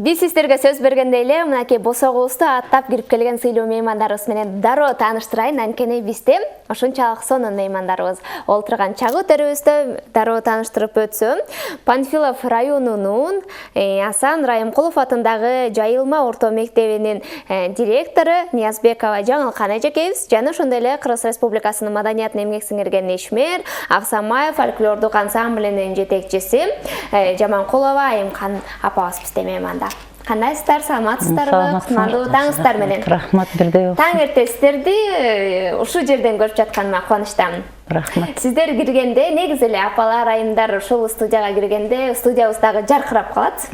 Биз сиздерге сөз бергенде эле мынакей босогубузду аттап кирип келген сыйлуу меймандарыбыз менен дароо тааныштырайын. Анткени бизде ошончалык сонун меймандарыбыз олтурган чагы төрүбүздө дароо тааныштырып өтсөм, Панфилов районунун Асан Райымкулов атындагы Жайылма орто мектебинин директору Ниязбекова Жаңылкан эжекебиз жана ошондой эле Кыргыз Республикасынын маданиятына эмгек сиңирген ишмер, Аксамай фольклордук ансамблинин жетекчиси Жаманкулова Айымкан апабыз бизде мейманда. Кандайсыздар, саламатсыздарбы? Кутмандуу таңыңыздар менен. Рахмат бирдей болсун. Таң эртесиздерди ушул жерден көрүп жатканыма кубанычтамын. Рахмат. Сиздер киргенде, негизи эле апалар, айымдар ушул студияга киргенде, студиябыз дагы жаркырап калат.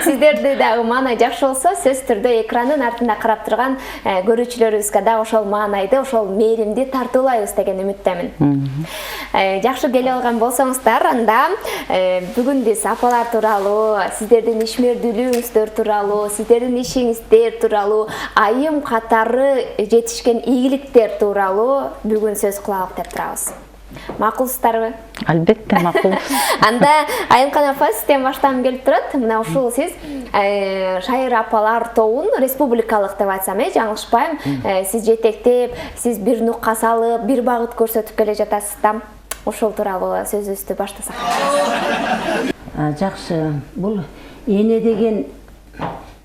Сиздерди дагы маанай жакшы болсо, сөзсүз түрдө экрандын артында карап турган көрүүчүлөрүбүзгө дагы ошол маанайды, ошол мээримди тартуулайбыз деген үмүттөмүн. Жакшы келип алган болсоңуздар, анда бүгүн биз апалар тууралуу, сиздердин ишмердүүлүгүңүздөр тууралуу, сиздердин ишиңиздер тууралуу, айым катары жетишкен ийгиликтер тууралуу бүгүн сөз кылалык деп турабыз. Макулсуздарбы? Албетте макул. Анда Айымкан апа, сизден баштагым келип турат. Мына ушул сиз шайыр апалар тобун республикалык деп айтсам, жаңылышпайм, сиз жетектеп, сиз бир нукка салып, бир багыт көрсөтүп келе жатасыз да. Ошол тууралуу сөзүбүздү баштасак. Жакшы, бул эне деген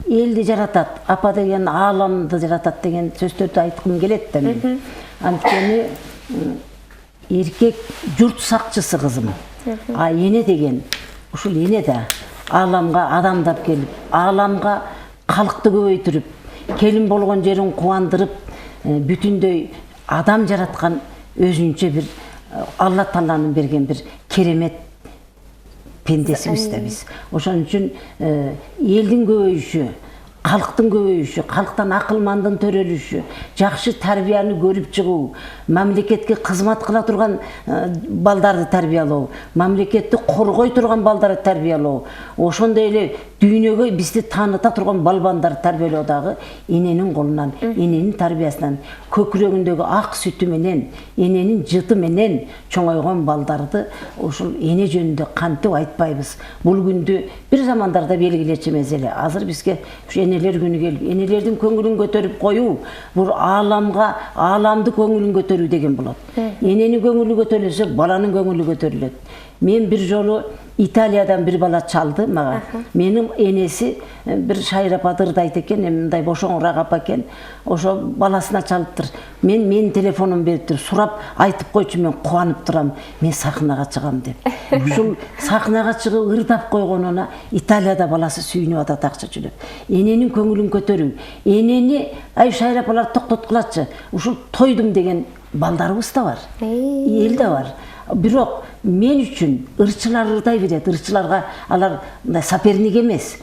элди жаратат, апа деген ааламды жаратат деген сөздөрдү айткым келет да мен. Анткени эркек журт сакчысы кызым. А эне деген ушул эне да ааламга адамдап келип, ааламга калкты көбөйтүрүп, келин болгон жерин кубандырып, бүтүндөй адам жараткан өзүнчө бир Алла Тааланын берген бир керемет пендесибиз да биз. Ошон үчүн элдин көбөйүшү, калктын көбөйүшү, калктан акылмандын төрөлүшү, жакшы тарбияны көрүп чыгуу, мамлекетке кызмат кыла турган балдарды тарбиялоо, мамлекетти коргой турган балдарды тарбиялоо, ошондой эле дүйнөгө бизди тааныта турган балбандарды тарбиялоо дагы эненин колунан, эненин тарбиясынан, көкүрөгүндөгү ак сүтү менен, эненин жыты менен чоңойгон балдарды ушул эне жөнүндө кантип айтпайбыз. Бул күндү бир замандарда белгилечү эмес эле. Азыр бизге энелер күнү келип, энелердин көңүлүн көтөрүп коюу, бул ааламга, ааламды көңүлүн көтөрүү деген болот. Эненин көңүлү көтөрүлсө, баланын көңүлү көтөрүлөт. Мен бир жолу Италиядан бир бала чалды мага. Менин энеси бир шайыр апа ырдайт экен, мындай бошоңураак апа экен. Ошо баласына чалыптыр. Менин телефонум бериптир, сурап айтып койчу, мен кубанып турам. Мен сахнага чыгам деп. Ушул сахнага чыгып ырдап койгонуна Италияда баласы сүйүнүп атат акча жүлөп. Эненин көңүлүн көтөрүү. Энени шайыр апалар токтоткулачы. Ушул тойдум деген балдарыбыз да бар. Эл да бар. Бирок мен үчүн ырчылар ырдай берет, ырчыларга алар мындай соперник эмес.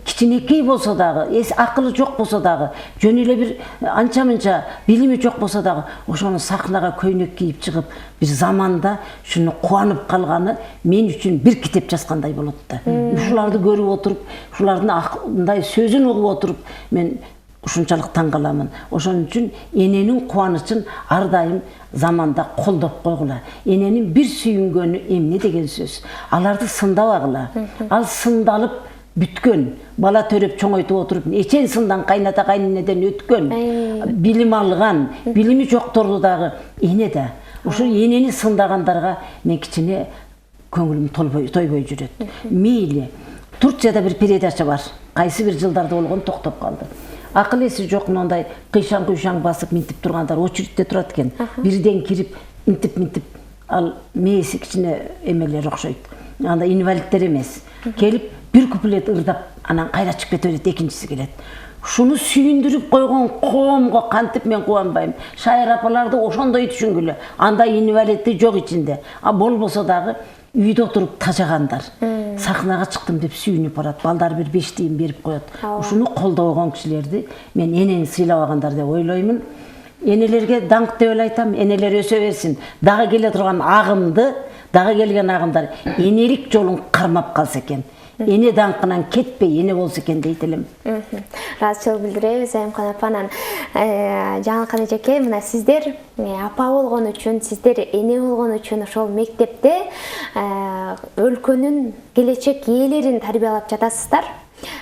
Кичинекей болсо дагы, акылы жок болсо дагы, жөн эле бир анча-мынча билими жок болсо дагы, ошону сахнага көйнөк кийип чыгып, бир заманда шуну кубанып калганы мен үчүн бир китеп жазгандай болот да. Ушуларды көрүп отуруп, ушулардын мындай сөзүн угуп отуруп, мен ушунчалык таң каламын. Ошон үчүн эненин кубанычын ар дайым заманда колдоп койгула. Эненин бир сүйүнгөнү эмне деген сөз. Аларды сындабагыла. Ал сындалып бүткөн, бала төрөп чоңойтуп отуруп, эчен сындан кайната кайненеден өткөн, билим алган, билими жокторду дагы эне да. Ушул энени сындагандарга мен кичине көңүлүм тойбой жүрөт. Мейли. Турцияда бир передача бар. Кайсы бир жылдарда болгон токтоп калды. Акыл эси жок мындай кыйшаң басып минтип тургандар очередте турат экен. Бирден кирип минтип ал мээси кичине эмелер окшойт. Анда инвалидтер эмес. Келип бир куплет ырдап, анан кайра чыгып кете берет, экинчиси келет. Шуну сүйүндүрүп койгон коомго кантип мен кубанбайм. Шайыр апаларды ошондой түшүнгүлө. Анда инвалидти жок ичинде. А болбосо дагы үйдө отуруп тажагандар. Сахнага чыктым деп сүйүнүп барат, балдар бир 5 тиын берип коет. Ушуну колдогон кишилерди мен энени сыйлабагандар деп ойлоймун. Энелерге даңк деп эле айтам, энелер өсө берсин. Дагы келе турган агымды, дагы келген агымдар энелик жолун кармап калса экен. Эне даңкынан кетпей эне болсо экен дейт элем. Ыраазычылык билдиребиз Айымкан апанан. Жаңылкан эжеке, мына сиздер апа болгон үчүн, сиздер эне болгон үчүн ошол мектепте өлкөнүн келечек ээлерин тарбиялап жатасыздар.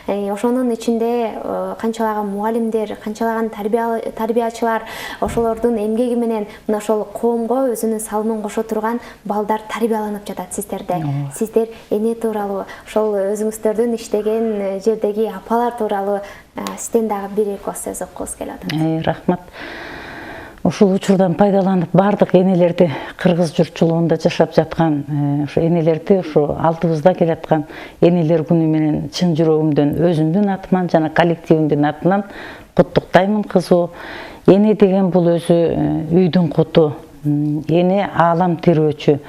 ошонун ичинде канчалаган мугалимдер, канчалаган тарбиячылар ошолордун эмгеги менен мына ошол коомго өзүнүн салымын кошо турган балдар тарбияланып жатат сиздерде. Сиздер эне тууралуу, ошол өзүңүздөрдүн иштеген жердеги апалар тууралуу сизден дагы бир-эки сөз окугубуз келип атат. Рахмат. Ушул учурдан пайдаланып бардык энелерди, кыргыз журтчулугунда жашап жаткан ошо энелерди, ошо алдыбызда келаткан энелер күнү менен чын жүрөгүмдөн, өзүмдүн атыман жана коллективимдин атынан куттуктаймын кызуу. Эне деген бул өзү үйдүн куту, эне аалам тирөөчү.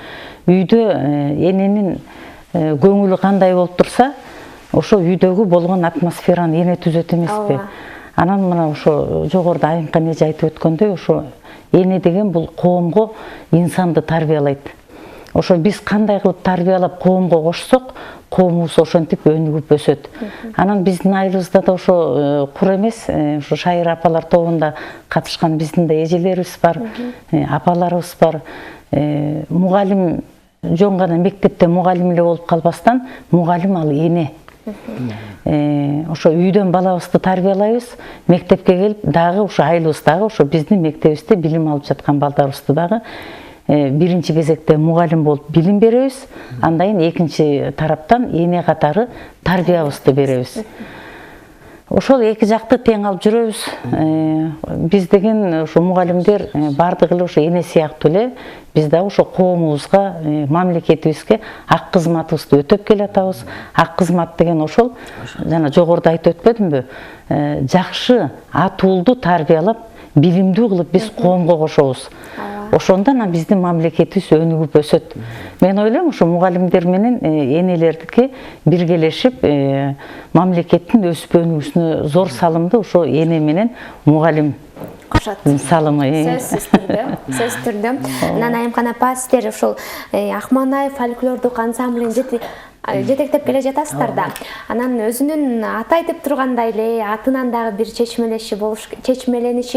Үйдө эненин көңүлү кандай болуп турса, ошо үйдөгү болгон атмосфераны эне түзөт эмеспи? Анан мына ошо жогоруда Айымкан эже айтып өткөндөй, ошо эне деген бул коомго инсанды тарбиялайт. Ошо биз кандай кылып тарбиялап коомго кошсок, коомубуз ошентип өнүгүп өсөт. Анан биздин айылыбызда да ошо кур эмес, ошо шайыр апалар тобунда катышкан биздин да эжелерибиз бар, апаларыбыз бар. Мугалим жөн гана мектепте мугалим эле болуп калбастан, мугалим ал эне. Ошо үйдөн балабызды тарбиялайбыз, мектепке келип дагы ошо айылыбыздагы ошо биздин мектебибизде билим алып жаткан балдарыбызды дагы биринчи кезекте мугалим болуп билим беребиз, андан экинчи тараптан эне катары тарбиябызды беребиз. Ошол эки жакты тең алып жүрөбүз. Биз деген ошо мугалимдер бардыгы эле ошо эне сыяктуу эле биз да ошо коомубузга, мамлекетибизге ак кызматыбызды өтөп келатабыз. Ак кызмат деген ошол жана жогоруда айтып өтпөдүмбү? Жакшы ат уулду тарбиялап, билимдүү кылып биз коомго кошобуз. Ошондо биздин мамлекетибиз өнүгүп өсөт. Мен ойлойм, ошо мугалимдер менен энелердики биргелешип, мамлекеттин өсүп өнүгүүсүнө зор салымды ошо эне менен мугалим кошот. Салымы. Сөз түрдө. Анан Айымкан апа, сиздер ошол Акманаев фольклордук ансамблин жетектеп келе жатасыздар да. Анан өзүнүн аты айтып тургандай эле атынан дагы бир чечмелениши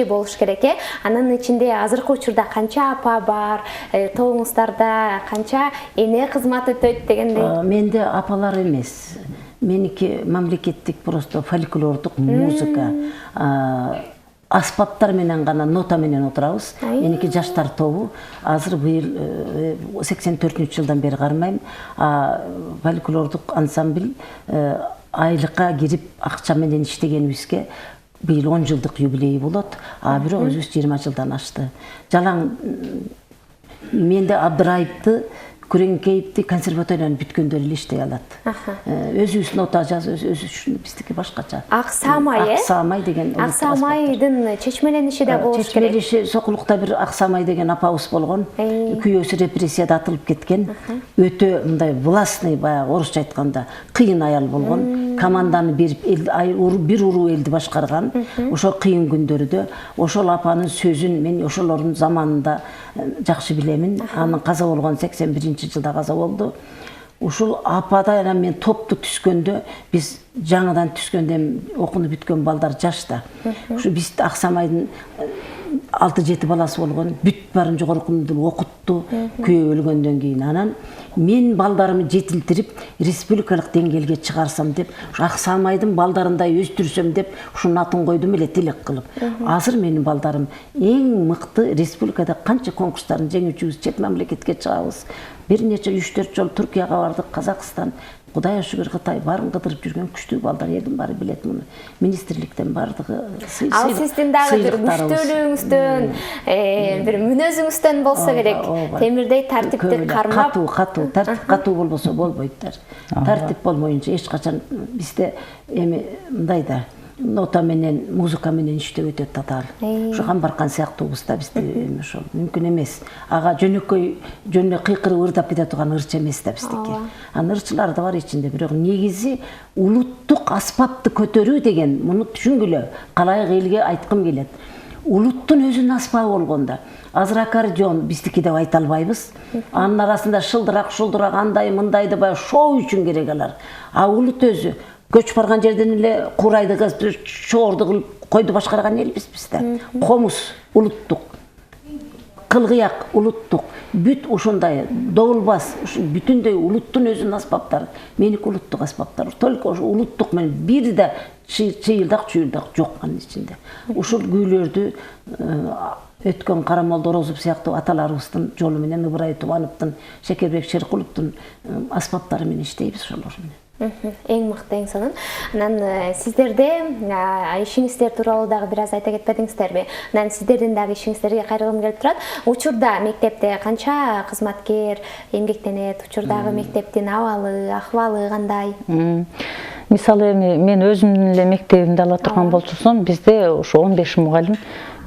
болуш керек. Анын ичинде азыркы учурда канча апа бар, тобуңуздарда канча эне кызмат өтөйт дегендей. Менде апалар эмес. Меники мамлекеттик просто фольклордук музыка. Аспаптар менен гана, нота менен отурабыз. Меники жаштар тобу. Азыр быйыл 84-жылдан бери кармайм. Фольклордук ансамбль айлыкка кирип акча менен иштегенибизге быйыл 10 жылдык юбилей болот. Бирок өзүбүз 20 жылдан ашты. Жалаң менде Абдыраевди, Күреңкеевди консерваторияны бүткөндөр эле иштей алат. Өзүбүз нота жазып, өзүбүз биздики башкача. Ак Самай, Ак Самай деген. Ак Самайдын чечмелениши да болуш керек. Чечмелеши Сокулукта бир Ак Самай деген апабыз болгон. Күйөөсү репрессияда атылып кеткен. Өтө мындай властный, баягы орусча айтканда кыйын аял болгон. Команданы берип, бир уруу элди башкарган. Ошол кыйын күндөрдө ошол апанын сөзүн мен ошолордун заманында жакшы билемин. Анын каза болгон 81-жылда каза болду. Ушул апада мен топту түскөндө, биз жаңыдан түскөндө окуну бүткөн балдар жашта. Ушу биз Ак Самайдын 6-7 баласы болгон, бүт барын жогоркунду окутту, күйөө өлгөндөн кийин. Анан мен балдарымы жетилтирип, республикалык деңгээлге чыгарсам деп, Ак Самайдын балдарындай өстүрсөм деп, ушунун атын койдум эле тилек кылып. Азыр менин балдарым эң мыкты республикада канча конкурстарын жеңүүчүбүз, чет мамлекетке чыгабыз. Бир нече 3-4 жол Түркияга бардык, Казакстан, Кудайга шүгүр Кытай барын кыдырып жүргөн күчтүү балдар, элдин баары билет муну. Министрликтен бардыгы. Ал сиздин дагы бир күчтүүлүгүңүздөн, бир мүнөзүңүздөн болсо керек. Темирдей тартипти кармап, катуу, тартип катуу болбосо болбойт. Тартип болмоюнча эч качан бизде эми мындай да нота менен, музыка менен иштөө өтө татаал. Ошо Камбаркан сыяктуубуз да бизде ошол мүмкүн эмес. Ага жөнөкөй кыйкырып ырдап кете турган ырчы эмес да биздики. Анын ырчылары да бар ичинде, бирок негизи улуттук аспапты көтөрүү деген, муну түшүнгүлө, калайык элге айткым келет. Улуттун өзүнүн аспабы болгондо, азыр аккордеон биздики деп айта албайбыз. Анын арасында шылдырак, андай мындайды баягы шоу үчүн керек алар. Улут өзү көчүп барган жерден эле курайды шоорду кылып койду башкарган элбиз бизде. Комуз улуттук. кылгыяк улуттук бүт ушундай добулбас бүтүндөй улуттун өзүнүн аспаптары меники улуттук аспаптар только ошо улуттук менен бир да чыйылдак жок анын ичинде ушул күүлөрдү өткөн Карамолдо Орозов сыяктуу аталарыбыздын жолу менен Ыбырай Тубановдун Шекербек Шеркуловдун аспаптары менен иштейбиз ошолор менен. Эң мыкты, эң сонун. Анан сиздерде ишиңиздер тууралуу дагы бир аз айта кетпедиңиздерби? Анан сиздердин дагы ишиңиздерге кайрылгым келип турат. Учурда мектепте канча кызматкер эмгектенет? Учурдагы мектептин абалы, акыбалы кандай? Мисалы эми мен өзүмдүн эле мектебимди ала турган болсом, бизде ошо 15 мугалим.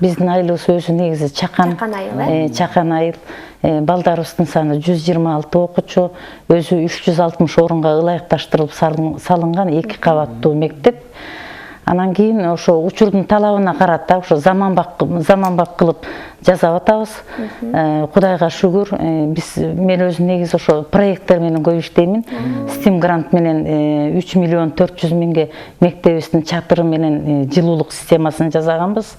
Биздин айылыбыз өзү негизи чакан айыл. Балдарыбыздын саны 126 окуучу, өзү 360 орунга ылайыкташтырылып салынган 2 кабаттуу мектеп. Анан кийин ошо учурдун талабына карата ошо заманбап кылып жасап атабыз. Кудайга шүгүр, мен өзүм негизи ошо проекттер менен көп иштеймин. Steam грант менен 3 миллион 400 миңге мектебибиздин чатыры менен жылуулук системасын жасаганбыз.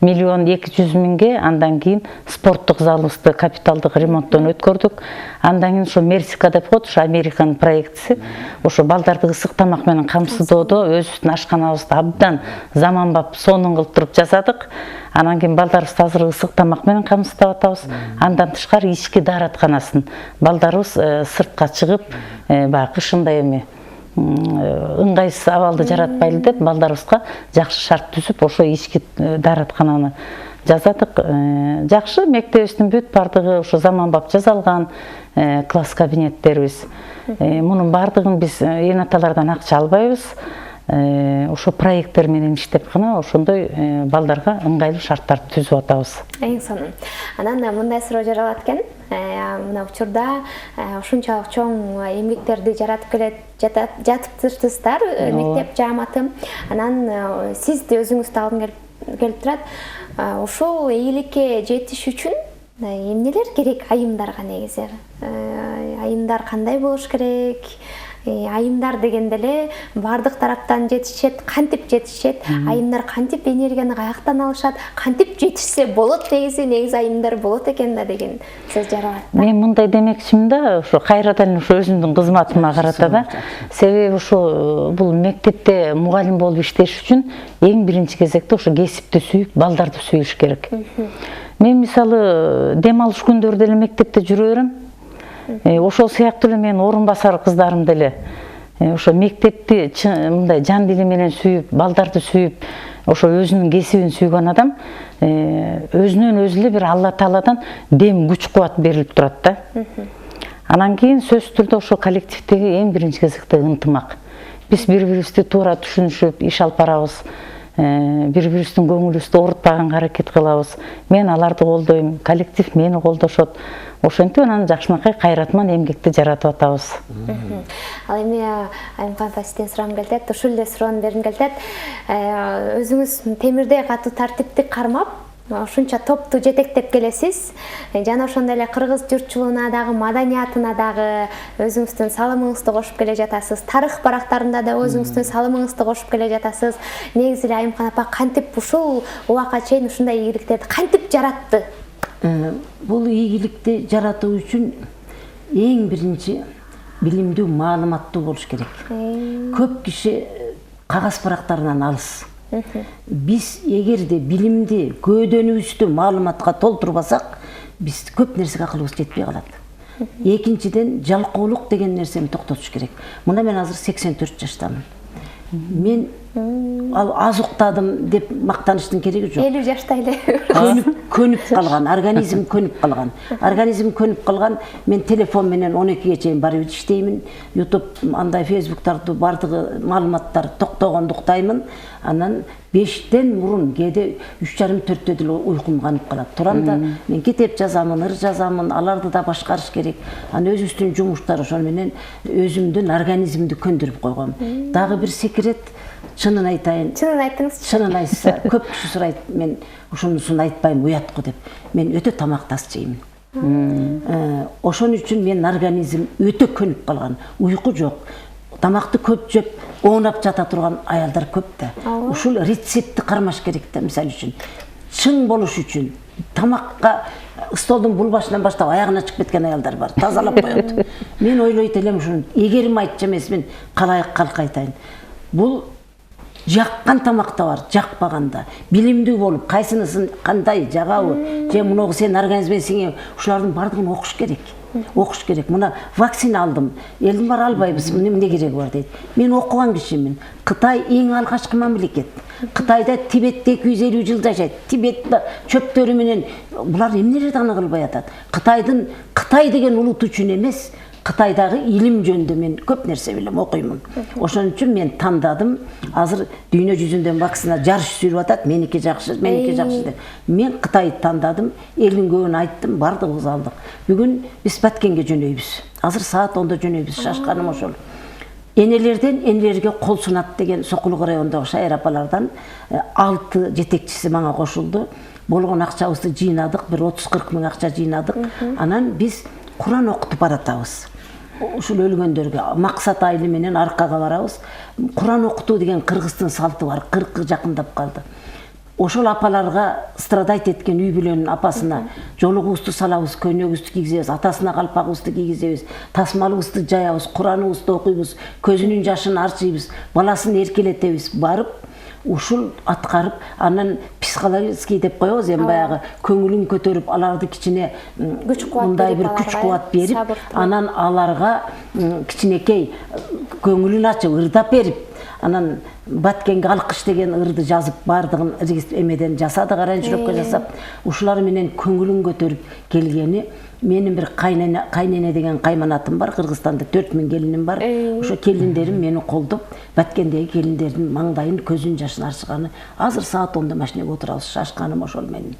1 миллион 200 миңге андан кийин спорттук залыбызды капиталдык ремонттон өткөрдүк. Андан кийин ошо Мерсика деп коет, ошо Американын проектиси. Ошо балдарды ысык тамак менен камсыздоодо өзүбүздүн ашканабызды абдан заманбап сонун кылып туруп жасадык. Анан кийин балдарыбызды азыр ысык тамак менен камсыздап атабыз. Андан тышкары ички дааратканасын балдарыбыз сыртка чыгып, баягы кышындай эми ыңгайсыз абалды жаратпайлы деп балдарыбызга жакшы шарт түзүп, ошо ички даараткананы жасадык. Жакшы, мектебибиздин бүт бардыгы ошо заманбап жасалган, класс кабинеттерибиз. Мунун бардыгын биз эн аталардан акча албайбыз. Ошо проекттер менен иштеп гана ошондой балдарга ыңгайлуу шарттарды түзүп атабыз. Эң сонун. Анан мындай суроо жаралат экен. Мына учурда ушунчалык чоң эмгектерди жатыптырсыздар, мектеп жааматы. Анан сиз өзүңүздү алгым келип турат. Ошол ийгиликке жетиш үчүн эмнелер керек айымдарга негизи? Айымдар кандай болуш керек? Айымдар дегенде эле бардык тараптан жетишет, кантип жетишет, айымдар кантип энергияны каяктан алышат, кантип жетишсе болот негизи айымдар болот экен да деген сөз жаралат. Мен мындай демекчимин да, ошо кайрадан ошо өзүмдүн кызматыма карата да. Себеби ошо бул мектепте мугалим болуп иштеш үчүн эң биринчи кезекте ошо кесипти сүйүп, балдарды сүйүш керек. Мен мисалы дем алыш күндөрү деле мектепте жүрө берем. Ошол сыяктуу эле мен орун басар кыздарым деле ошо мектепти мындай жан дили менен сүйүп, балдарды сүйүп, ошо өзүнүн кесибин сүйгөн адам өзүнөн өзү эле бир Алла Тааладан дем, күч кубат берилип турат да. Анан кийин сөзсүз түрдө ошо коллективдеги эң биринчи кезекте ынтымак. Биз бири-бирибизди туура түшүнүшүп, иш алып барабыз. Бири-бирибиздин көңүлүбүздү оорутпаганга аракет кылабыз. Мен аларды колдойм, коллектив мени колдошот. Ошентип анан жакшынакай кайратман эмгекти жаратып атабыз. Ал эми Айымкан сизден сурагым келет, ушул эле суроону бергим келет. Өзүңүз темирдей катуу тартипти кармап, ушунча топту жетектеп келесиз. Жана ошондой эле кыргыз журтчулугуна дагы, маданиятына дагы өзүңүздүн салымыңызды кошуп келе жатасыз. Тарых барактарында да өзүңүздүн салымыңызды кошуп келе жатасыз. Негизи эле Айымкан апа кантип ушул убакка чейин ушундай ийгиликтерди кантип жаратты? Бул ийгиликти жаратуу үчүн эң биринчи билимдүү, маалыматтуу болуш керек. Көп киши кагаз барактарынан алыс. Биз эгерде билимди, көөдөнүбүздү маалыматка толтурбасак, биз көп нерсеге акылыбыз жетпей калат. Экинчиден, жалкоолук деген нерсени токтотуш керек. Мына мен азыр 84 жаштамын. Мен аз уктадым деп мактаныштын кереги жок. 50 жашта эле көнүп калган, организм көнүп калган. Организм көнүп калган. Мен телефон менен 12ге чейин барып иштеймин. YouTube, андай Facebook'тарды бардыгы маалыматтар токтогонду уктаймын. Анан 5тен мурун кээде 3:30-4-тө деле уйкум канып калат. Турам да мен китеп жазамын, ыр жазамын, аларды да башкарыш керек. Анан өзүбүздүн жумуштар ошол менен өзүмдүн организмди көндүрүп койгом. Дагы бир секрет, чынын айтайын. Чынын айттыңыз. Чынын айтса, көп киши сурайт, мен ушунусун айтпайм, уятко деп. Мен өтө тамакты аз жеймин. Ошон үчүн менин организм өтө көнүп калган. Уйку жок. Тамакты көп жеп, оонап жата турган аялдар көп да. Ушул рецептти кармаш керек да, мисалы үчүн. Чың болуш үчүн тамаққа столдың бұл башынан баштап аяғына шығып кеткен аялдар бар, тазалап қояды. Мен ойлайт элем ушуну эгерим айтчу эмесмин, калай айтайын. Бұл жаққан тамақта бар, жақпағанда, билимдүү болуп, кайсынысын кандай жагабы, же мунугу сен организмиңе ушулардын бардыгын окуш керек. Оқыш керек. Мына вакцина алдым. Элдин бар албайбыз. Эмне кереги бар дейт. Мен окуган кишимин. Кытай эң алгачкы мамлекет. Кытайда Тибетте 250 жыл жашайт. Тибетте чөптөрү менен булар эмнелерди аны кылбай атат. Кытай деген улут үчүн эмес, Кытайдагы илим жөнүндө мен көп нерсе билем, окуймун. Ошон үчүн мен тандадым. Азыр дүйнө жүзүндө вакцина жарыш сүрүп атат. Меники жакшы деп. Мен Кытайды тандадым. Элдин көбүн айттым, бардыгыбыз алдык. Бүгүн биз Баткенге жөнөйбүз. Азыр саат 10-да жөнөйбүз. Шашканым ошол. Энелерден энелерге кол сунат деген Сокулук районундагы шайыр апалардан 6 жетекчиси мага кошулду. Болгон акчабызды жыйнадык, бир 30-40 миң акча жыйнадык. Анан биз Куран окутуп баратабыз. Ушул өлгөндөргө максат айылы менен аркага барабыз. Куран окутуу деген кыргыздын салты бар. 40 жакындап калды. Ошол апаларга страдайт эткен үй бүлөнүн апасына жолугубузду салабыз, көнөгүбүздү кийгизебиз, атасына калпагыбызды кийгизебиз, тасмалыбызды жаябыз, Кураныбызды окуйбуз, көзүнүн жашын арчыйбыз, баласын эркелетебиз, барып ушул аткарып, анан психологический деп коебуз, эми баягы көңүлүн көтөрүп, аларды кичине мындай бир күч кубат берип, анан аларга кичинекей көңүлүн ачып, ырдап берип, анан Баткенге алкыш деген ырды жазып, бардыгын эмеден жасады, каран жүрөккө жасап, ушулар менен көңүлүн көтөрүп келгени. Менин бир кайнене деген кайманатым бар, Кыргызстанда 4000 келиним бар. Ошо келиндерим мени колдоп, Баткендеги келиндердин маңдайын, көзүн жашын арчыганы. Азыр саат 10-да машинеге отурабыз, шашканым ошол менин.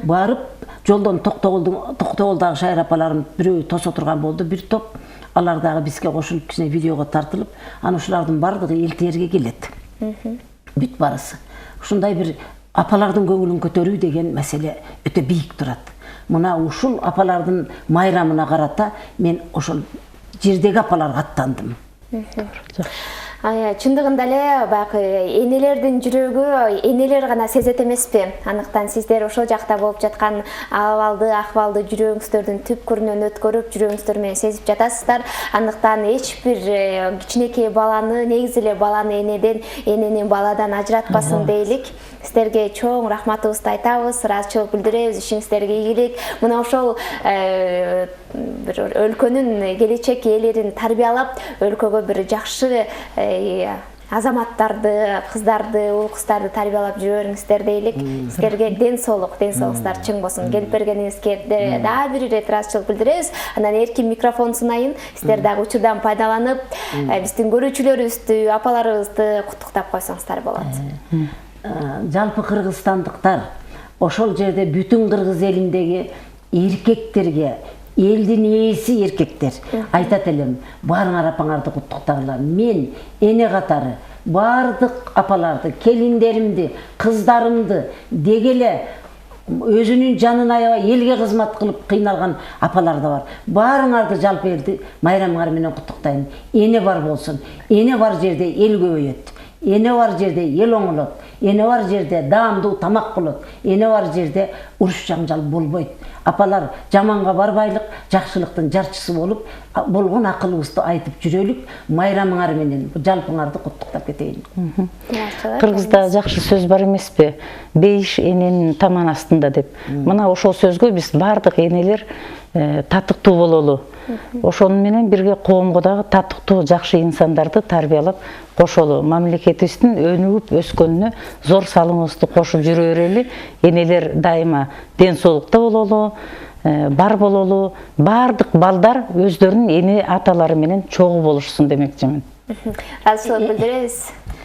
Барып, жолдон Токтогулдагы шайыр апаларым бирөө тосо турган болду, бир топ. Алар дагы бизге кошулуп, кичине видеого тартылып, аны ушулардын бардыгы элтерге келет. Бүт барысы. Ушундай бир апалардын көңүлүн көтөрүү деген маселе өтө бийик турат. Мына ушул апалардын майрамына карата мен ошол жердеги апаларга аттандым. Чындыгында эле баягы энелердин жүрөгү энелер гана сезет эмеспи? Аныктан сиздер ошол жакта болуп жаткан ахвалды жүрөгүңүздөрдүн түпкүрүнөн өткөрүп, жүрөгүңүздөр менен сезип жатасыздар. Андыктан эч бир кичинекей баланы, негизи эле баланы энеден, энени баладан ажыратпасын дейлик. Сиздерге чоң рахматыбызды айтабыз, ыраазычылык билдиребиз, ишиңиздерге ийгилик. Мына ошол бир өлкөнүн келечек ээлерин тарбиялап, өлкөгө бир жакшы азаматтарды, кыздарды, уул кыздарды тарбиялап жүрө бериңиздер дейлик. Сиздерге ден соолуктар чың болсун. Келип бергениңизге дагы бир ирет ыраазычылык билдиребиз. Анан эркин микрофон сунайын. Сиздер дагы учурдан пайдаланып, биздин көрүүчүлөрүбүздү, апаларыбызды куттуктап койсоңуздар болот. Жалпы кыргызстандыктар ошол жерде бүтүн кыргыз элиндеги эркектерге, элдин ээси эркектер айтат элем, баарыңар апаңарды куттуктагыла. Мен эне катары бардык апаларды, келиндеримди, кыздарымды дегеле өзүнүн жанын аябай элге кызмат кылып кыйналган апалар да бар. Баарыңарды жалпы элди майрамыңар менен куттуктайм. Эне бар болсун. Эне бар жерде эл көбөйөт. Эне бар жерде ел оңолот. Эне бар жерде даамдуу тамак болот. Эне бар жерде уруш жаңжал болбойт. Апалар жаманга барбайлык, жакшылыктын жарчысы болуп, болгон акылыбызды айтып жүрөлүк. Майрамыңар менен жалпыңарды куттуктап кетейин. Кыргызда жакшы сөз бар эмеспи? Бейиш эненин таман астында деп. Мына ошол сөзгө биз бардык энелер татыктуу бололу. Ошону менен бирге коомго дагы татыктуу жакшы инсандарды тарбиялап кошолу. Мамлекетибиздин өнүгүп өскөнүнө зор салымыбызды кошуп жүрө берели. Энелер дайыма ден соолукта бололу, бар бололу. Бардык балдар өздөрүнүн эне аталары менен чогуу болушсун демекчимин. Ыраазычылык билдиребиз.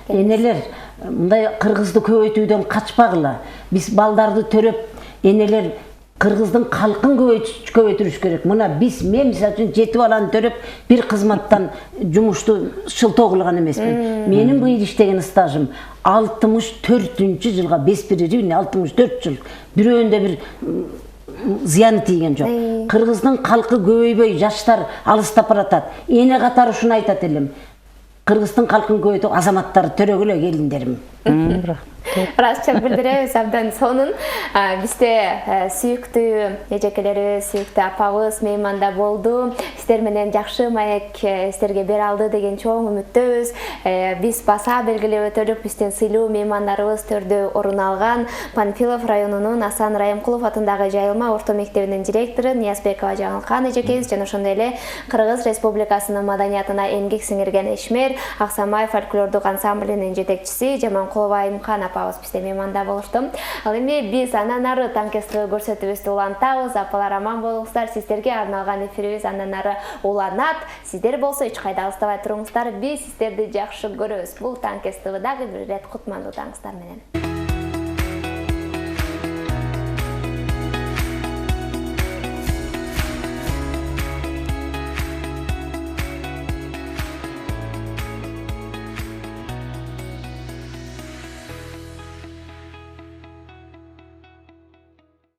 Энелер мындай кыргызды көбөйтүүдөн качпагыла. Биз балдарды төрөп, энелер Кыргыздын калкын көбөйтүрүш керек. Мына мен мисалы үчүн 7 баланы төрөп, бир кызматтан жумушту шылтоо кылган эмесмин. Менин бул иштеген стажым 64-жылга 5/1 64 жыл. Бирөөндө бир зыяны тийген жок. Кыргыздын калкы көбөйбөй, жаштар алыстап баратат. Эне катары ушуну айтат элем. Кыргыздын калкын көбөйтүп, азаматтарды төрөгүлө келиндерим. Ыраазычылык билдиребиз абдан. Сонун бизде сүйүктүү эжекелерибиз, сүйүктүү апабыз мейманда болду. Сиздер менен жакшы маек сиздерге бере алды деген чоң үмүттөбүз. Биз баса белгилеп өтөлүк, биздин сыйлуу меймандарыбыз төрдө орун алган Панфилов районунун Асан Райымкулов атындагы Жайылма орто мектебинин директору Ниязбекова Жаңылхан эжекебиз жана ошондой эле Кыргыз Республикасынын маданиятына эмгек сиңирген ишмер Аксамай фольклордук ансамблинин жетекчиси Жаманкулова Айымкан апабыз бизде мейманда болушту. Ал эми биз андан ары танкесттиги көрсөтүүбүздү улантабыз. Апалар аман болуңуздар. Сиздерге арналган эфирибиз андан ары уланат. Сиздер болсо эч кайда алыстабай туруңуздар. Биз сиздерди жакшы көрөбүз. Бул танкесттиги дагы бир ирет кутмандуу таңыңыздар менен.